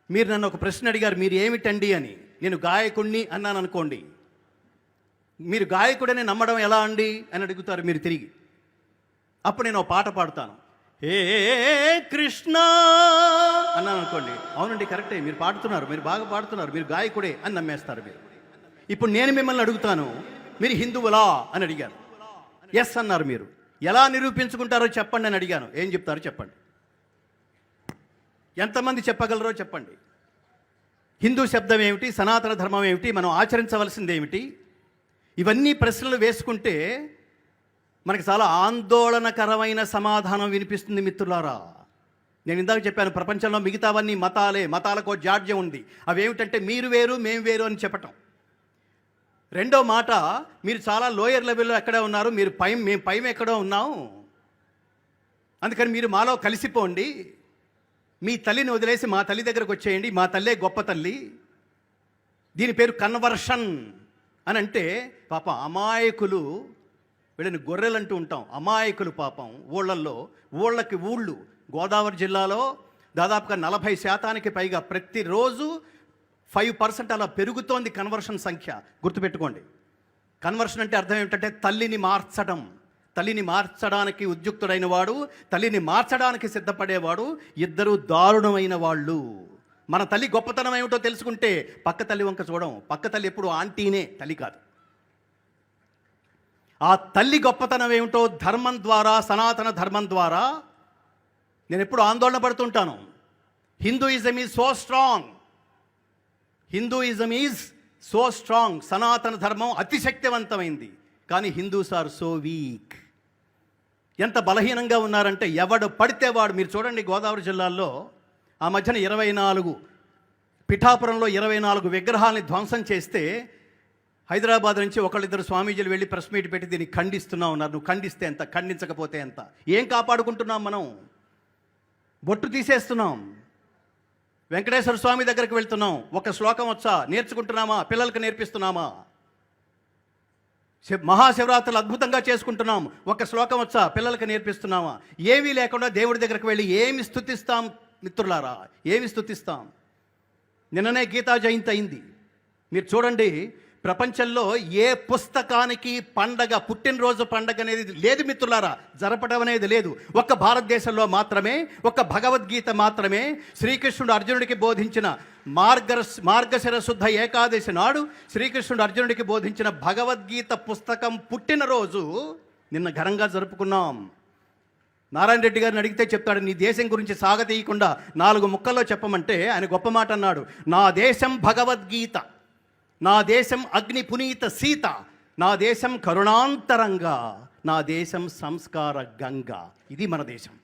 మీరు నన్ను ఒక ప్రశ్న అడిగారు, మీరు ఏమిటండి అని. నేను గాయకుడిని అన్నాను అనుకోండి, మీరు గాయకుడని నమ్మడం ఎలా అండి అని అడుగుతారు మీరు తిరిగి. అప్పుడు నేను ఒక పాట పాడుతాను, ఏ కృష్ణ అన్నాను అనుకోండి, అవునండి కరెక్టే, మీరు పాడుతున్నారు, మీరు బాగా పాడుతున్నారు, మీరు గాయకుడే అని నమ్మేస్తారు మీరు. ఇప్పుడు నేను మిమ్మల్ని అడుగుతాను, మీరు హిందువులా అని అడిగారు, ఎస్ అన్నారు. మీరు ఎలా నిరూపించుకుంటారో చెప్పండి అని అడిగాను, ఏం చెప్తారో చెప్పండి. ఎంతమంది చెప్పగలరో చెప్పండి. హిందూ శబ్దం ఏమిటి, సనాతన ధర్మం ఏమిటి, మనం ఆచరించవలసింది ఏమిటి, ఇవన్నీ ప్రశ్నలు వేసుకుంటే మనకి చాలా ఆందోళనకరమైన సమాధానం వినిపిస్తుంది మిత్రులారా. నేను ఇందాక చెప్పాను, ప్రపంచంలో మిగతావన్నీ మతాలే, మతాలకు జాడ్యం ఉంది. అవేమిటంటే మీరు వేరు మేము వేరు అని చెప్పటం. రెండో మాట, మీరు చాలా లోయర్ లెవెల్లో ఎక్కడే ఉన్నారు, మీరు మేము పైన ఎక్కడో ఉన్నాం, అందుకని మీరు మాలో కలిసిపోండి, మీ తల్లిని వదిలేసి మా తల్లి దగ్గరకు వచ్చేయండి, మా తల్లే గొప్ప తల్లి. దీని పేరు కన్వర్షన్ అని. అంటే పాపం అమాయకులు, వీళ్ళని గొర్రెలు అంటూ ఉంటాం, అమాయకులు పాపం ఊళ్ళల్లో, ఊళ్ళకి గోదావరి జిల్లాలో దాదాపుగా 40% పైగా ప్రతిరోజు 5% అలా పెరుగుతోంది కన్వర్షన్ సంఖ్య. గుర్తుపెట్టుకోండి, కన్వర్షన్ అంటే అర్థం ఏమిటంటే తల్లిని మార్చడం. తల్లిని మార్చడానికి ఉద్యుక్తుడైన వాడు, తల్లిని మార్చడానికి సిద్ధపడేవాడు, ఇద్దరు దారుణమైన వాళ్ళు. మన తల్లి గొప్పతనం ఏమిటో తెలుసుకుంటే పక్క తల్లి వంక చూడం. పక్క తల్లి ఎప్పుడు ఆంటీనే, తల్లి కాదు. ఆ తల్లి గొప్పతనం ఏమిటో ధర్మం ద్వారా, సనాతన ధర్మం ద్వారా నేను ఎప్పుడు ఆందోళన పడుతుంటాను. Hinduism is so strong, Hinduism is so strong. సనాతన ధర్మం అతిశక్తివంతమైంది, కానీ హిందూస్ ఆర్ సో వీక్. ఎంత బలహీనంగా ఉన్నారంటే ఎవడు పడితే వాడు. మీరు చూడండి, గోదావరి జిల్లాల్లో ఆ మధ్యన 24 పిఠాపురంలో 24 విగ్రహాలని ధ్వంసం చేస్తే హైదరాబాద్ నుంచి ఒకళ్ళిద్దరు స్వామీజీలు వెళ్ళి ప్రెస్ మీట్ పెట్టి దీన్ని ఖండిస్తున్నా ఉన్నారు. నువ్వు ఖండిస్తే ఎంత, ఖండించకపోతే ఎంత? ఏం కాపాడుకుంటున్నాం మనం? బొట్టు తీసేస్తున్నాం, వెంకటేశ్వర స్వామి దగ్గరికి వెళ్తున్నాం, ఒక శ్లోకం వచ్చా నేర్చుకుంటున్నామా, పిల్లలకు నేర్పిస్తున్నామా? మహాశివరాత్రులు అద్భుతంగా చేసుకుంటున్నాం, ఒక శ్లోకం వచ్చా పిల్లలకు నేర్పిస్తున్నామా? ఏమీ లేకుండా దేవుడి దగ్గరికి వెళ్ళి ఏమి స్తుతిస్తాం మిత్రులారా, ఏమి స్తుతిస్తాం? నిన్ననే గీతా జయంతి అయింది. మీరు చూడండి, ప్రపంచంలో ఏ పుస్తకానికి పండగ, పుట్టినరోజు పండగ అనేది లేదు మిత్రులారా, జరపడం అనేది లేదు. ఒక్క భారతదేశంలో మాత్రమే, ఒక్క భగవద్గీత మాత్రమే శ్రీకృష్ణుడు అర్జునుడికి బోధించిన మార్గశిర శుద్ధ ఏకాదశి నాడు శ్రీకృష్ణుడు అర్జునుడికి బోధించిన భగవద్గీత పుస్తకం పుట్టినరోజు నిన్న ఘనంగా జరుపుకున్నాం. నారాయణ రెడ్డి గారిని అడిగితే చెప్తాడు, నీ దేశం గురించి సాగతీయకుండా 4 ముక్కల్లో చెప్పమంటే ఆయన గొప్ప మాట అన్నాడు. నా దేశం భగవద్గీత, నా దేశం అగ్ని పునీత సీత, నా దేశం కరుణాంతరంగా, నా దేశం సంస్కార గంగా. ఇది మన దేశం.